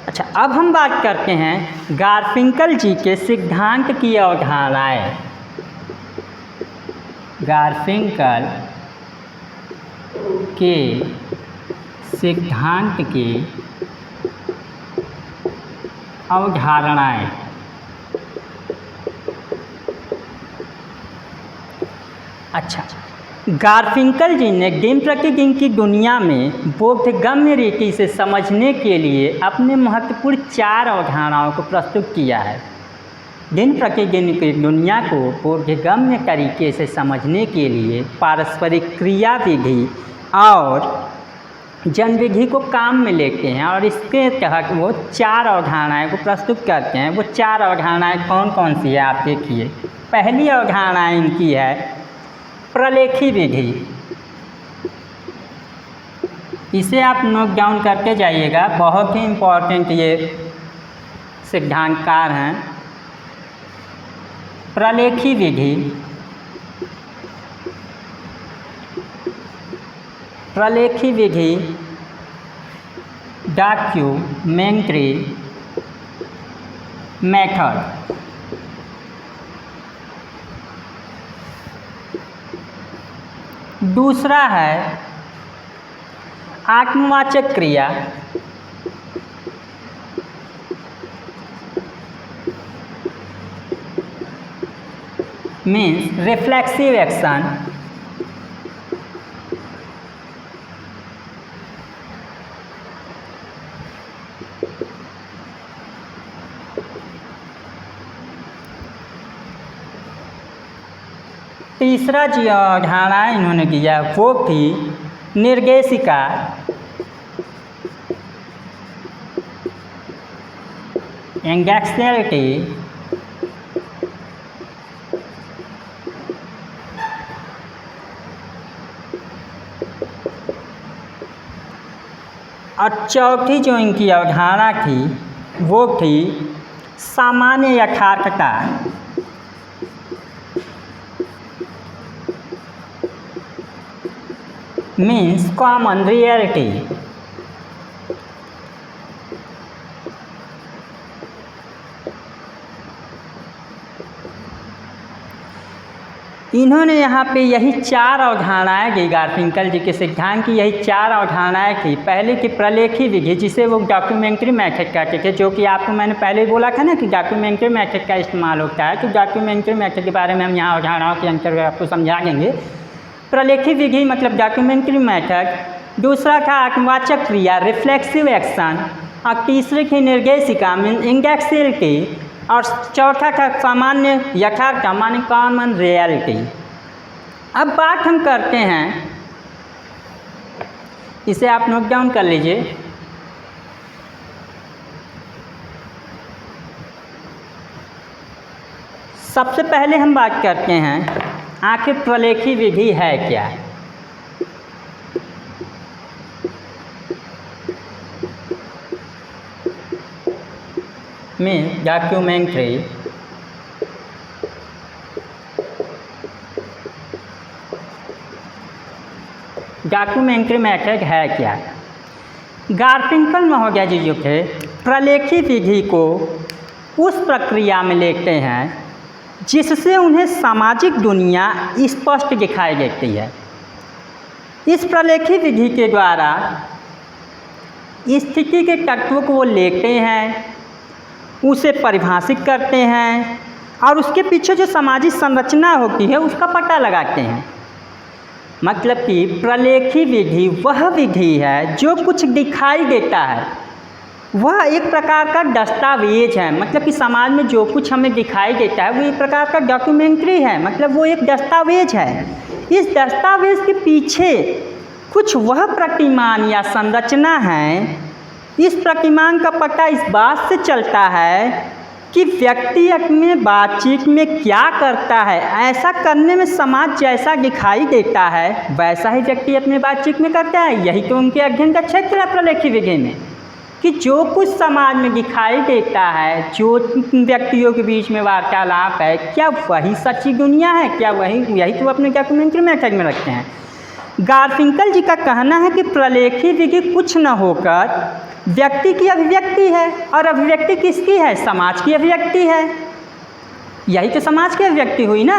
अच्छा, अब हम बात करते हैं गारफिंकल जी के सिद्धांत की अवधारणाएं। गारफिंकल के सिद्धांत की अवधारणाएं। अच्छा, गारफिंकल जी ने दिन प्रतिदिन की दुनिया में बोधगम्य रीति से समझने के लिए अपने महत्वपूर्ण 4 अवधारणाओं को प्रस्तुत किया है। दिन प्रतिदिन की दुनिया को बोधगम्य तरीके से समझने के लिए पारस्परिक क्रिया विधि और जन विधि को काम में लेते हैं और इसके तहत वो 4 अवधारणाएं को प्रस्तुत करते हैं। वो 4 अवधारणाएं कौन कौन सी है आप देखिए। पहली अवधारणा इनकी है प्रलेखी विधि। इसे आप नोट डाउन करके जाइएगा, बहुत ही इम्पोर्टेंट ये सिद्धांतकार हैं। प्रलेखी विधि, प्रलेखी विधि डॉक्यूमेंट्री मेथड। दूसरा है आत्मवाचक क्रिया। Means reflexive action. तीसरा जो अवधारणा इन्होंने किया वो थी निर्देशिका। एंगैक्सियलिटी। और चौथी जो इनकी अवधारणा थी वो थी सामान्य यथार्थता। Means common reality. इन्होंने यहाँ पे यही 4 अवधारणाएं दी। गारफिंकल जी के सिद्धांत की यही 4 अवधारणाएं थी। पहले की प्रलेखी विधि, जिसे वो डॉक्यूमेंट्री मेथड कहते थे, जो कि आपको मैंने पहले बोला था ना कि डॉक्यूमेंट्री मेथड का इस्तेमाल होता है। तो डॉक्यूमेंट्री मेथड के बारे में हम यहाँ अवधारणाओं के अंतर्गत आपको समझा देंगे। प्रलेखी विधि मतलब डॉक्यूमेंट्री मेथड। दूसरा था आत्मवाचक क्रिया रिफ्लेक्सिव एक्शन। और तीसरे की निर्देशिका मीन एंगैक्सियलिटी। और चौथा था सामान्य यथार्थ माने कॉमन रियलिटी। अब बात हम करते हैं, इसे आप नोट डाउन कर लीजिए। सबसे पहले हम बात करते हैं आखिर प्रलेखी विधि है क्या। मीन्स डॉक्यूमेंट्री मेथड है क्या। गारफिंकल महोदय जी जो थे प्रलेखी विधि को उस प्रक्रिया में लेते हैं जिससे उन्हें सामाजिक दुनिया स्पष्ट दिखाई देती है। इस प्रलेखी विधि के द्वारा स्थिति के तत्वों को वो लेते हैं, उसे परिभाषित करते हैं और उसके पीछे जो सामाजिक संरचना होती है उसका पता लगाते हैं। मतलब कि प्रलेखी विधि वह विधि है जो कुछ दिखाई देता है, वह एक प्रकार का दस्तावेज है। मतलब कि समाज में जो कुछ हमें दिखाई देता है वो एक प्रकार का डॉक्यूमेंट्री है, मतलब वो एक दस्तावेज है। इस दस्तावेज के पीछे कुछ वह प्रतिमान या संरचना है। इस प्रतिमान का पता इस बात से चलता है कि व्यक्ति अपने बातचीत में क्या करता है। ऐसा करने में समाज जैसा दिखाई देता है वैसा ही व्यक्ति अपने बातचीत में करता है। यही तो उनके अध्ययन का क्षेत्र है प्रलेखी विधि में, कि जो कुछ समाज में दिखाई देता है, जो व्यक्तियों के बीच में वार्तालाप है, क्या वही सच्ची दुनिया है, क्या यही तो अपने डॉक्यूमेंट्री मेथड में रखते हैं। गारफिंकल जी का कहना है कि प्रलेखी विधि कुछ न होकर व्यक्ति की अभिव्यक्ति है, और अभिव्यक्ति किसकी है? समाज की अभिव्यक्ति है। यही तो समाज की अभिव्यक्ति हुई ना।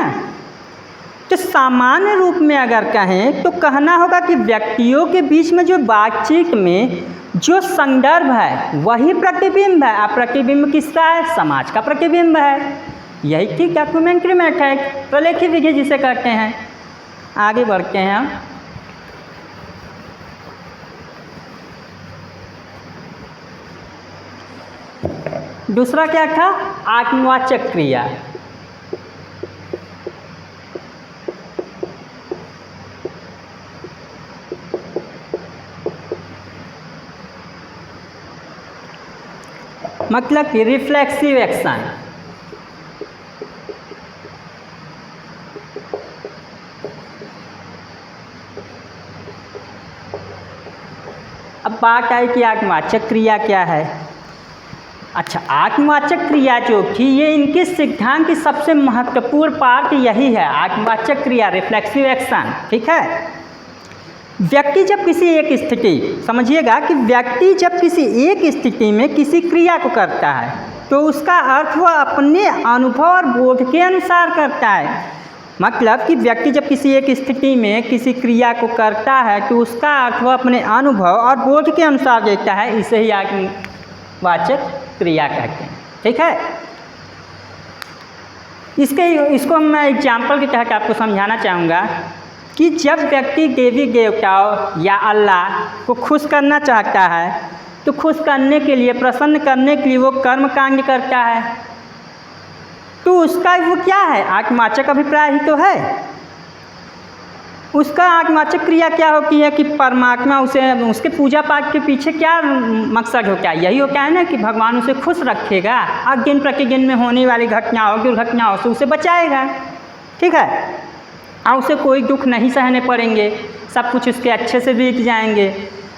तो सामान्य रूप में अगर कहें तो कहना होगा कि व्यक्तियों के बीच में जो बातचीत में जो संदर्भ है वही प्रतिबिंब है। अब प्रतिबिंब किसका है? समाज का प्रतिबिंब है। यही ठीक डॉक्यूमेंट्री मेथड, प्रलेखी विधि जिसे कहते हैं। आगे बढ़ते हैं हम। दूसरा क्या था? आत्मवाचक क्रिया। मतलब कि रिफ्लेक्सिव एक्शन। अब बात आई कि आत्मवाचक क्रिया क्या है। अच्छा, आत्मवाचक क्रिया जो थी ये इनके सिद्धांत की सबसे महत्वपूर्ण पार्ट यही है, आत्मवाचक क्रिया, रिफ्लेक्सिव एक्शन। ठीक है। व्यक्ति जब किसी एक स्थिति, समझिएगा कि व्यक्ति जब किसी एक स्थिति में किसी क्रिया को करता है तो उसका अर्थ वह अपने अनुभव और बोध के अनुसार करता है। मतलब कि व्यक्ति जब किसी एक स्थिति में किसी क्रिया को करता है तो उसका अर्थ वह अपने अनुभव और बोध के अनुसार देता है। इसे ही आत्मवाचक क्रिया कहते हैं। ठीक है। इसको मैं एग्जाम्पल के तहत आपको समझाना चाहूँगा कि जब व्यक्ति देवी देवताओं या अल्लाह को खुश करना चाहता है तो खुश करने के लिए, प्रसन्न करने के लिए वो कर्म कांड करता है, तो उसका वो क्या है? आत्मवाचक अभिप्राय ही तो है। उसका आत्मवाचक क्रिया क्या होती है कि परमात्मा उसे, उसके पूजा पाठ के पीछे क्या मकसद होता है? यही होता है ना कि भगवान उसे खुश रखेगा और दिन प्रतिदिन में होने वाली घटनाओं, दुर्घटनाओं से उसे बचाएगा। ठीक है। और उसे कोई दुख नहीं सहने पड़ेंगे, सब कुछ उसके अच्छे से बीत जाएंगे।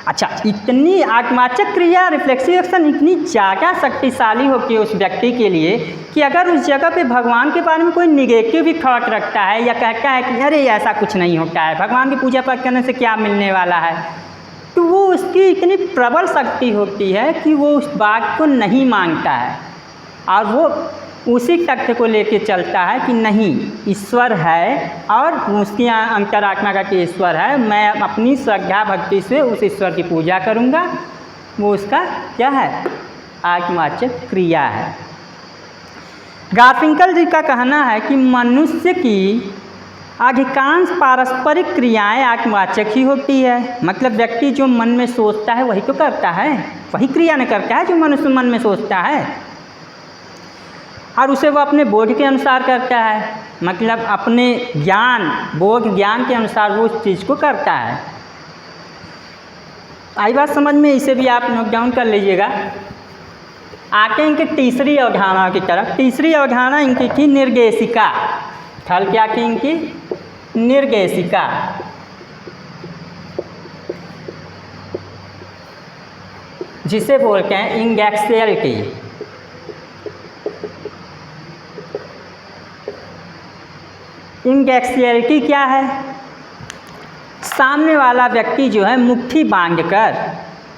अच्छा, इतनी आत्मवाचक क्रिया, रिफ्लेक्सिव एक्शन इतनी ज़्यादा शक्तिशाली होती है उस व्यक्ति के लिए कि अगर उस जगह पे भगवान के बारे में कोई निगेटिव भी थॉट रखता है या कहता है कि अरे ऐसा कुछ नहीं होता है, भगवान की पूजा पाठ करने से क्या मिलने वाला है, तो वो उसकी इतनी प्रबल शक्ति होती है कि वो उस बात को नहीं मानता है और वो उसी तथ्य को लेके चलता है कि नहीं, ईश्वर है और उसकी अंतरात्मा का कि ईश्वर है, मैं अपनी श्रद्धा भक्ति से उस ईश्वर की पूजा करूँगा। वो उसका क्या है? आत्मवाचक क्रिया है। गार्फिंकल जी का कहना है कि मनुष्य की अधिकांश पारस्परिक क्रियाएं आत्मवाचक ही होती है। मतलब व्यक्ति जो मन में सोचता है वही तो करता है, वही क्रिया न करता है जो मनुष्य मन में सोचता है, और उसे वो अपने बोध के अनुसार करता है। मतलब अपने ज्ञान, बोध ज्ञान के अनुसार वो उस चीज़ को करता है। आई बात समझ में? इसे भी आप नोट डाउन कर लीजिएगा। आते हैं इनकी तीसरी अवधारणा की तरफ। तीसरी अवधारणा इनकी थी निर्देशिका। थल क्या थी इनकी? निर्देशिका। जिसे बोलते हैं इंडेक्सुअलिटी। इंडेक्सुअलिटी क्या है? सामने वाला व्यक्ति जो है मुट्ठी बांधकर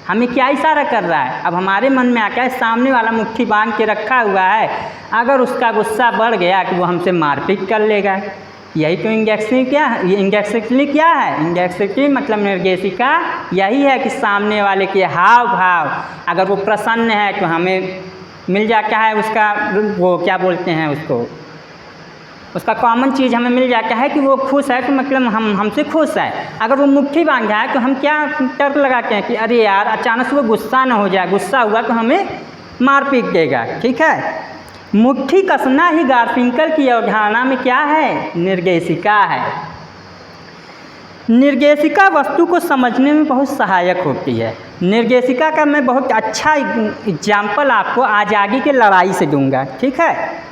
हमें क्या इशारा कर रहा है? अब हमारे मन में आता है सामने वाला मुट्ठी बांध के रखा हुआ है, अगर उसका गुस्सा बढ़ गया कि वो हमसे मारपीट कर लेगा। यही तो इंडेक्सुअलिटी क्या है? इंडेक्सुअलिटी क्या है? इंडेक्सुअलिटी मतलब निर्देशिका यही है कि सामने वाले के हाव भाव, अगर वो प्रसन्न है तो हमें मिल जाता है उसका, वो क्या बोलते हैं उसको, उसका कॉमन चीज़ हमें मिल जाता है कि वो खुश है तो मतलब हमसे खुश है। अगर वो मुट्ठी बांधा है तो हम क्या तर्क लगाते हैं कि अरे यार अचानक से वो गुस्सा ना हो जाए, गुस्सा हुआ तो हमें मार पीट देगा। ठीक है। मुट्ठी कसना ही गार्फिंकल की अवधारणा में क्या है? निर्देशिका है। निर्देशिका वस्तु को समझने में बहुत सहायक होती है। निर्देशिका का मैं बहुत अच्छा एग्जाम्पल आपको आज़ादी की लड़ाई से दूंगा। ठीक है।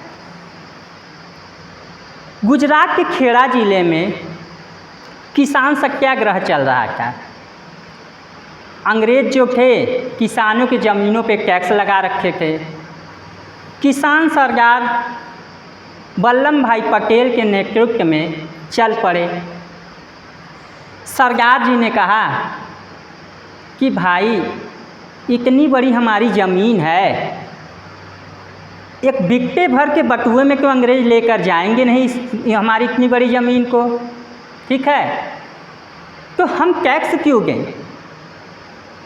गुजरात के खेड़ा ज़िले में किसान सत्याग्रह चल रहा था। अंग्रेज़ जो थे किसानों की ज़मीनों पे टैक्स लगा रखे थे। किसान सरदार वल्लभ भाई पटेल के नेतृत्व में चल पड़े। सरदार जी ने कहा कि भाई इतनी बड़ी हमारी ज़मीन है, एक बिकटे भर के बटुए में क्यों अंग्रेज लेकर जाएंगे नहीं हमारी इतनी बड़ी ज़मीन को, ठीक है। तो हम टैक्स क्यों गए,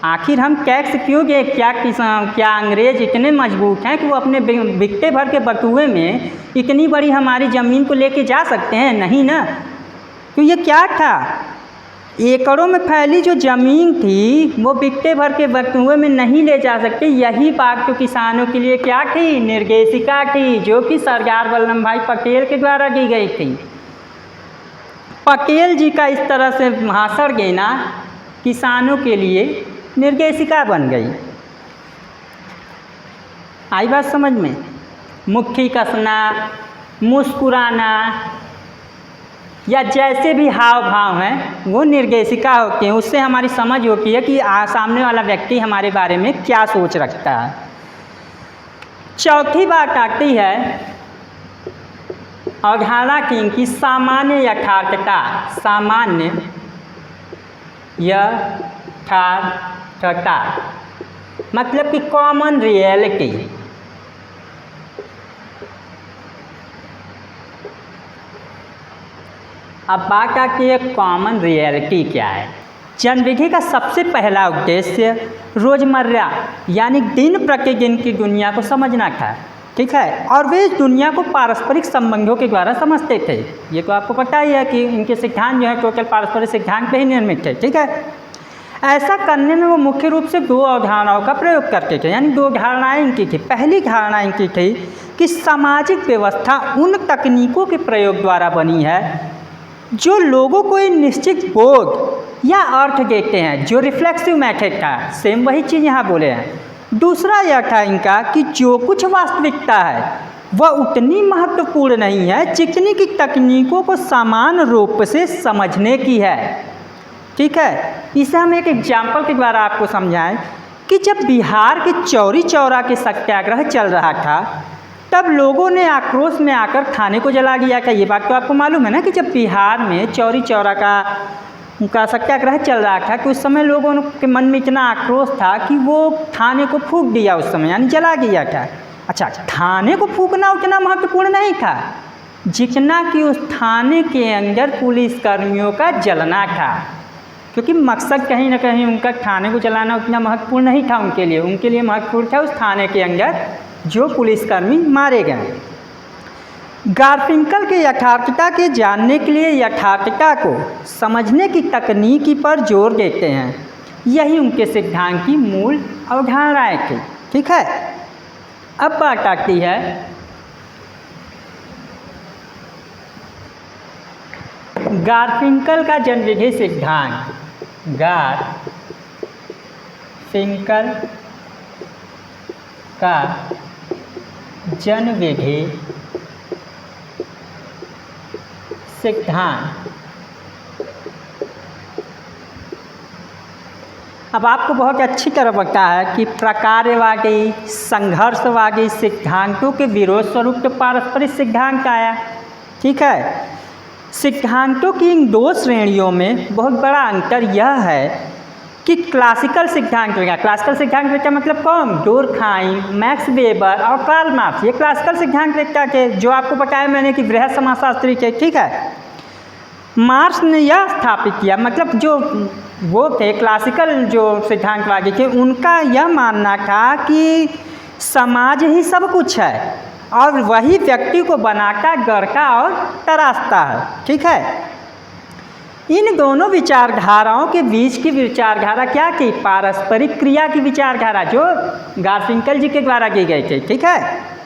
आखिर हम टैक्स क्यों गए? क्या अंग्रेज इतने मजबूत हैं कि वो अपने बिकटे भर के बटुए में इतनी बड़ी हमारी ज़मीन को लेके जा सकते हैं? नहीं ना। तो ये क्या था, एकड़ों में फैली जो ज़मीन थी वो बिकटे भर के बटुए में नहीं ले जा सकते। यही बात तो किसानों के लिए क्या थी, निर्देशिका थी, जो कि सरदार वल्लभ भाई पटेल के द्वारा दी गई थी। पटेल जी का इस तरह से भाषण देना किसानों के लिए निर्देशिका बन गई। आई बात समझ में? मुट्ठी कसना, मुस्कुराना या जैसे भी हाव भाव हैं वो निर्देशिका होती हैं, उससे हमारी समझ होती है कि सामने वाला व्यक्ति हमारे बारे में क्या सोच रखता है। चौथी बात आती है अवधारणा की सामान्य यथार्थता। सामान्य यथार्थता मतलब कि कॉमन रियलिटी। अब बात आती है कॉमन रियलिटी क्या है। जनविधि का सबसे पहला उद्देश्य रोज़मर्रा यानी दिन प्रतिदिन की दुनिया को समझना था, ठीक है। और वे इस दुनिया को पारस्परिक संबंधों के द्वारा समझते थे। ये तो आपको पता ही है कि इनके सिद्धांत जो है टोटल पारस्परिक सिद्धांत पे ही निर्मित थे, ठीक है। ऐसा करने में वो मुख्य रूप से दो अवधारणाओं का प्रयोग करते थे, यानी दो धारणाएँ इनकी थी। पहली धारणा इनकी थी कि सामाजिक व्यवस्था उन तकनीकों के प्रयोग द्वारा बनी है जो लोगों को एक निश्चित बोध या अर्थ देते हैं, जो रिफ्लेक्सिव मेथड था। सेम वही चीज़ यहाँ बोले हैं। दूसरा यह था इनका कि जो कुछ वास्तविकता है वह उतनी महत्वपूर्ण नहीं है जितनी कि तकनीकों को समान रूप से समझने की है, ठीक है। इसे हम एक एग्जाम्पल के द्वारा आपको समझाएं कि जब बिहार के चौरी चौरा के सत्याग्रह चल रहा था तब लोगों ने आक्रोश में आकर थाने को जला दिया था। ये बात तो आपको मालूम है ना कि जब बिहार में चौरी चौरा का सत्याग्रह चल रहा था तो उस समय लोगों के मन में इतना आक्रोश था कि वो थाने को फूंक दिया, उस समय यानी जला दिया था। अच्छा, थाने को फूंकना उतना महत्वपूर्ण नहीं था जितना कि उस थाने के अंदर पुलिसकर्मियों का जलना था, क्योंकि मकसद कहीं ना कहीं उनका थाने को जलाना उतना महत्वपूर्ण नहीं था उनके लिए महत्वपूर्ण था उस थाने के अंदर जो पुलिसकर्मी मारे गए। गारफिंकल के यथार्थता के जानने के लिए यथार्थता को समझने की तकनीकी पर जोर देते हैं। यही उनके सिद्धांत की मूल अवधारणाएं थी, ठीक है। अब बात आती है गारफिंकल का जनविधि सिद्धांत। गारफिंकल का जनविधि सिद्धांत। अब आपको बहुत अच्छी तरह पता है कि प्रकार्यवादी संघर्षवादी सिद्धांतों के विरोध स्वरूप तो पारस्परिक सिद्धांत आया, ठीक है। सिद्धांतों की इन दो श्रेणियों में बहुत बड़ा अंतर यह है कि क्लासिकल सिद्धांत हो गया। क्लासिकल सिद्धांत का मतलब कौन? डोरखाइम, मैक्स वेबर और कार्ल मार्क्स। ये क्लासिकल सिद्धांत के जो आपको बताया मैंने कि बृहत समाजशास्त्री के, ठीक है। मार्क्स ने यह स्थापित किया, मतलब जो वो थे क्लासिकल जो सिद्धांतवादी थे उनका यह मानना था कि समाज ही सब कुछ है और वही व्यक्ति को बनाता, गढ़ता और तराशता है, ठीक है। इन दोनों विचारधाराओं के बीच की विचारधारा क्या थी? पारस्परिक क्रिया की विचारधारा, जो गारफिंकल जी के द्वारा की गई थी, ठीक है।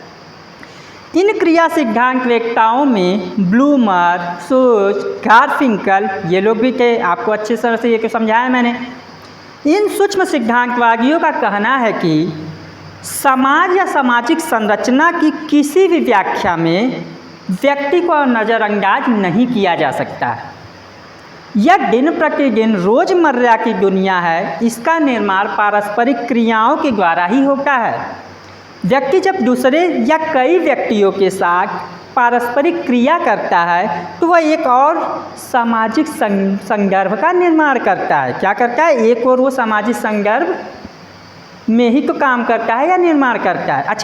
इन क्रिया सिद्धांत वेत्ताओं में ब्लूमर, सूच, गारफिंकल ये लोग भी थे। आपको अच्छे तरह से ये समझाया मैंने। इन सूक्ष्म सिद्धांतवादियों का कहना है कि समाज या सामाजिक संरचना की किसी भी व्याख्या में व्यक्ति को नज़रअंदाज नहीं किया जा सकता। यह दिन प्रतिदिन रोज़मर्रा की दुनिया है, इसका निर्माण पारस्परिक क्रियाओं के द्वारा ही होता है। व्यक्ति जब दूसरे या कई व्यक्तियों के साथ पारस्परिक क्रिया करता है तो वह एक और सामाजिक संदर्भ का निर्माण करता है। क्या करता है? एक और वो सामाजिक संदर्भ में ही तो काम करता है या निर्माण करता है? अच्छा